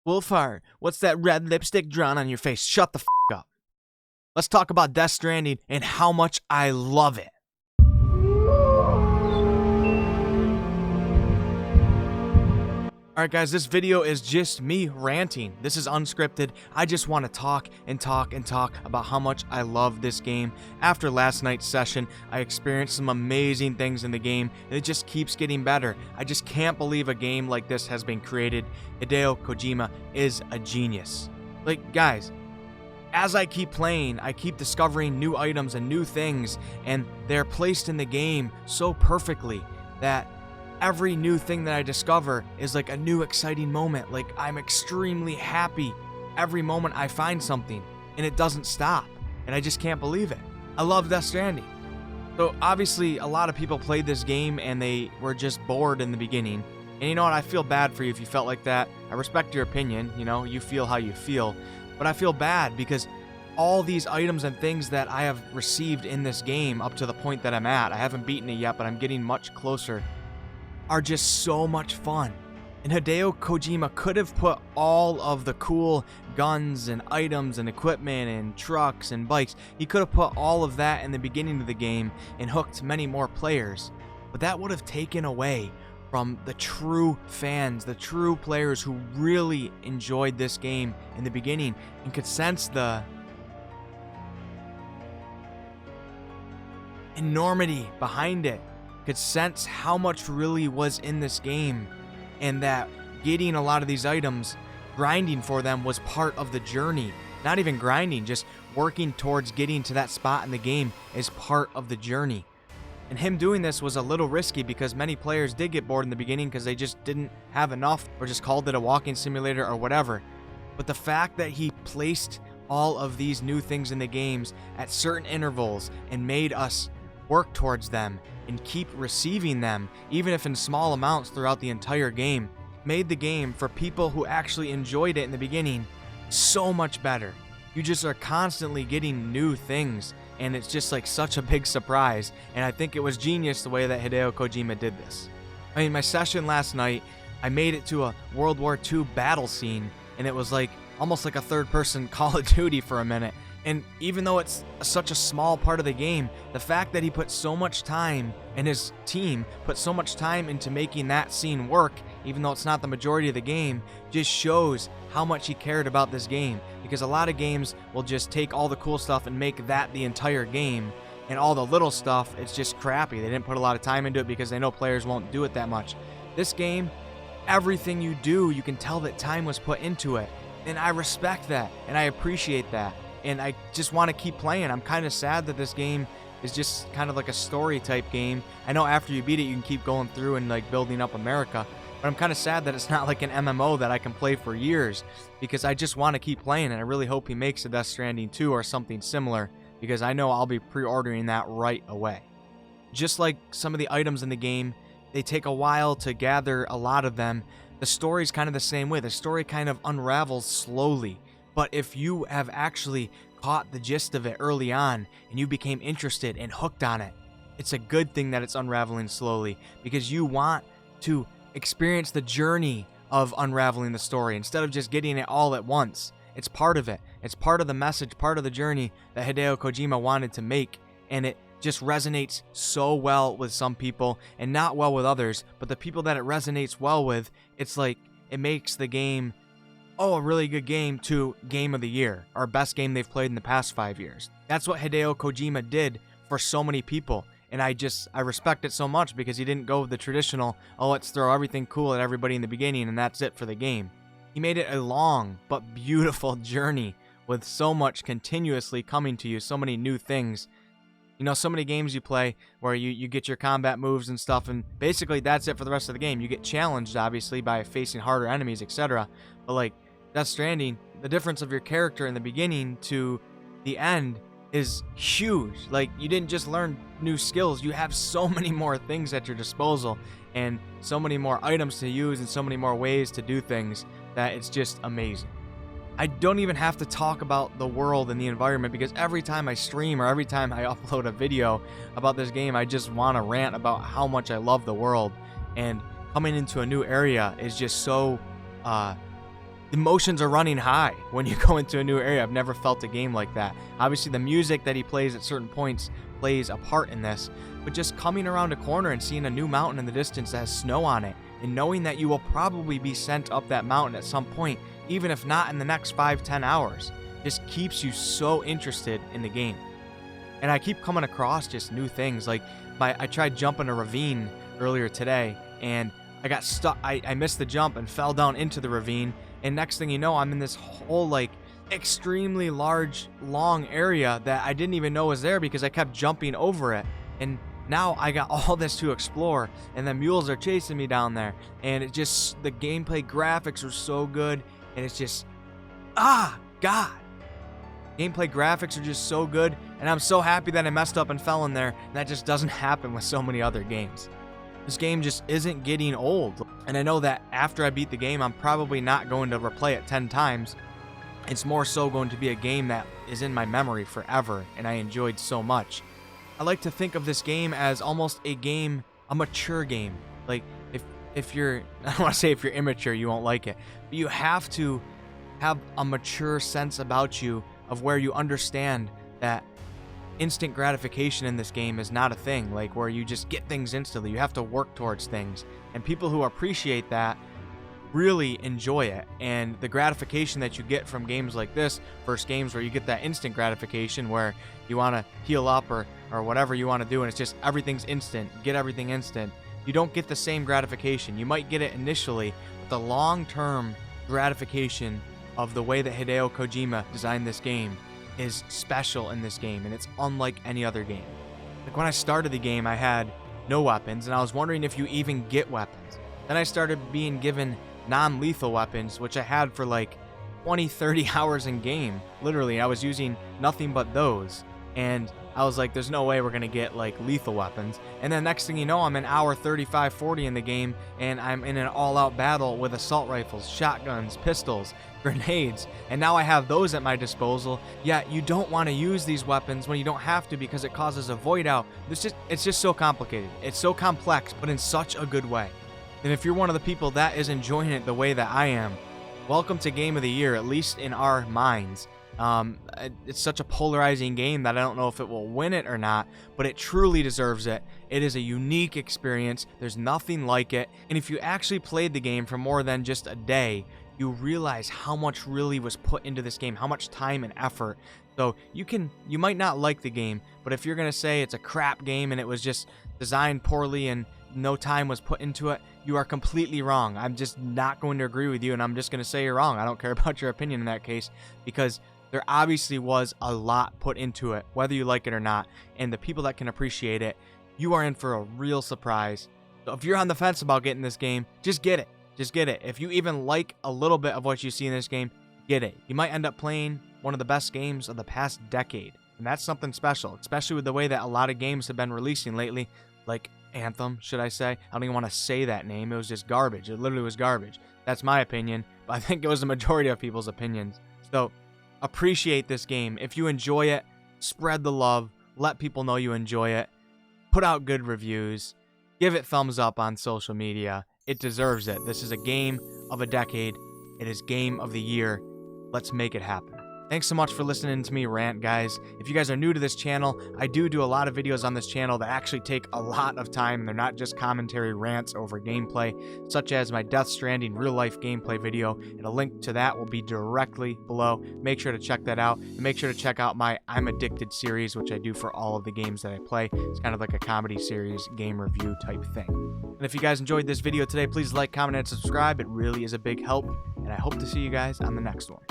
Wolfheart, what's that red lipstick drawn on your face? Shut the f*** up. Let's talk about Death Stranding and how much I love it. Alright guys, this video is just me ranting. This is unscripted. I just want to talk and talk and talk about how much I love this game. After last night's session, I experienced some amazing things in the game, and it just keeps getting better. I just can't believe a game like this has been created. Hideo Kojima is a genius. Like, guys, as I keep playing, I keep discovering new items and new things, and they're placed in the game so perfectly that every new thing that I discover is like a new exciting moment. Like, I'm extremely happy every moment I find something, and it doesn't stop, and I just can't believe it. I love Death Stranding. So obviously a lot of people played this game and they were just bored in the beginning, and you know what, I feel bad for you if you felt like that. I respect your opinion, you know, you feel how you feel, but I feel bad because all these items and things that I have received in this game up to the point that I'm at, I haven't beaten it yet, but I'm getting much closer, are just so much fun. And Hideo Kojima could have put all of the cool guns and items and equipment and trucks and bikes, he could have put all of that in the beginning of the game and hooked many more players, but that would have taken away from the true fans, the true players who really enjoyed this game in the beginning and could sense the enormity behind it, could sense how much really was in this game, and that getting a lot of these items, grinding for them, was part of the journey. Not even grinding, just working towards getting to that spot in the game is part of the journey. And him doing this was a little risky because many players did get bored in the beginning because they just didn't have enough or just called it a walking simulator or whatever. But the fact that he placed all of these new things in the games at certain intervals and made us work towards them and keep receiving them, even if in small amounts throughout the entire game, made the game, for people who actually enjoyed it in the beginning, so much better. You just are constantly getting new things, and it's just like such a big surprise, and I think it was genius the way that Hideo Kojima did this. I mean, my session last night, I made it to a World War II battle scene, and it was like almost like a third-person Call of Duty for a minute. And even though it's such a small part of the game, the fact that he put so much time, and his team put so much time into making that scene work, even though it's not the majority of the game, just shows how much he cared about this game. Because a lot of games will just take all the cool stuff and make that the entire game, and all the little stuff, it's just crappy. They didn't put a lot of time into it because they know players won't do it that much. This game, everything you do, you can tell that time was put into it. And I respect that, and I appreciate that. And I just want to keep playing. I'm kind of sad that this game is just kind of like a story type game. I know after you beat it, you can keep going through and like building up America, but I'm kind of sad that it's not like an MMO that I can play for years, because I just want to keep playing, and I really hope he makes a Death Stranding 2 or something similar, because I know I'll be pre-ordering that right away. Just like some of the items in the game, they take a while to gather a lot of them. The story's kind of the same way. The story kind of unravels slowly. But if you have actually caught the gist of it early on and you became interested and hooked on it, it's a good thing that it's unraveling slowly, because you want to experience the journey of unraveling the story instead of just getting it all at once. It's part of it. It's part of the message, part of the journey that Hideo Kojima wanted to make, and it just resonates so well with some people and not well with others. But the people that it resonates well with, it's like it makes the game, oh, a really good game, to game of the year, or best game they've played in the past 5 years. That's what Hideo Kojima did for so many people, and I respect it so much, because he didn't go with the traditional, oh, let's throw everything cool at everybody in the beginning and that's it for the game. He made it a long but beautiful journey with so much continuously coming to you, so many new things. You know, so many games you play where you get your combat moves and stuff, and basically that's it for the rest of the game. You get challenged, obviously, by facing harder enemies, etc. But like Death Stranding, the difference of your character in the beginning to the end is huge. Like, you didn't just learn new skills, you have so many more things at your disposal, and so many more items to use, and so many more ways to do things, that it's just amazing. I don't even have to talk about the world and the environment, because every time I stream or every time I upload a video about this game, I just want to rant about how much I love the world. And coming into a new area is just so emotions are running high when you go into a new area. I've never felt a game like that. Obviously, the music that he plays at certain points plays a part in this, but just coming around a corner and seeing a new mountain in the distance that has snow on it, and knowing that you will probably be sent up that mountain at some point, even if not in the next 5-10 hours, just keeps you so interested in the game. And I keep coming across just new things. Like I tried jumping a ravine earlier today, and I got stuck. I missed the jump and fell down into the ravine. And next thing you know, I'm in this whole like extremely large, long area that I didn't even know was there because I kept jumping over it. And now I got all this to explore, and the mules are chasing me down there. And it just, the gameplay graphics are so good, and it's just, God. Gameplay graphics are just so good, and I'm so happy that I messed up and fell in there. And that just doesn't happen with so many other games. This game just isn't getting old. And I know that after I beat the game, I'm probably not going to replay it 10 times. It's more so going to be a game that is in my memory forever, and I enjoyed so much. I like to think of this game as almost a mature game. Like, if you're, I don't want to say if you're immature, you won't like it, but you have to have a mature sense about you of where you understand that instant gratification in this game is not a thing, like where you just get things instantly. You have to work towards things, and people who appreciate that really enjoy it. And the gratification that you get from games like this versus games where you get that instant gratification where you want to heal up or whatever you want to do, and it's just everything's instant, get everything instant. You don't get the same gratification. You might get it initially, but the long-term gratification of the way that Hideo Kojima designed this game is special in this game, and it's unlike any other game. Like when I started the game, I had no weapons, and I was wondering if you even get weapons. Then I started being given non-lethal weapons, which I had for like 20-30 hours in game. Literally, I was using nothing but those, and I was like, there's no way we're gonna get like lethal weapons. And then next thing you know, I'm in hour 35-40 in the game, and I'm in an all-out battle with assault rifles, shotguns, pistols, grenades, and now I have those at my disposal. Yet you don't want to use these weapons when you don't have to because it causes a void out. It's just so complicated. It's so complex, but in such a good way. And if you're one of the people that is enjoying it the way that I am, welcome to Game of the Year, at least in our minds. It's such a polarizing game that I don't know if it will win it or not, but it truly deserves it. It is a unique experience. There's nothing like it. And if you actually played the game for more than just a day, you realize how much really was put into this game, how much time and effort. So you might not like the game, but if you're going to say it's a crap game and it was just designed poorly and no time was put into it, you are completely wrong. I'm just not going to agree with you, and I'm just going to say you're wrong. I don't care about your opinion in that case, because there obviously was a lot put into it, whether you like it or not, and the people that can appreciate it, you are in for a real surprise. So if you're on the fence about getting this game, just get it. Just get it. If you even like a little bit of what you see in this game, get it. You might end up playing one of the best games of the past decade, and that's something special, especially with the way that a lot of games have been releasing lately, like Anthem, should I say? I don't even want to say that name. It was just garbage. It literally was garbage. That's my opinion, but I think it was the majority of people's opinions. So appreciate this game. If you enjoy it, spread the love. Let people know you enjoy it. Put out good reviews. Give it thumbs up on social media. It deserves it. This is a game of a decade. It is Game of the Year. Let's make it happen. Thanks so much for listening to me rant, guys. If you guys are new to this channel, I do a lot of videos on this channel that actually take a lot of time. They're not just commentary rants over gameplay, such as my Death Stranding real-life gameplay video, and a link to that will be directly below. Make sure to check that out, and make sure to check out my I'm Addicted series, which I do for all of the games that I play. It's kind of like a comedy series, game review type thing. And if you guys enjoyed this video today, please like, comment, and subscribe. It really is a big help, and I hope to see you guys on the next one.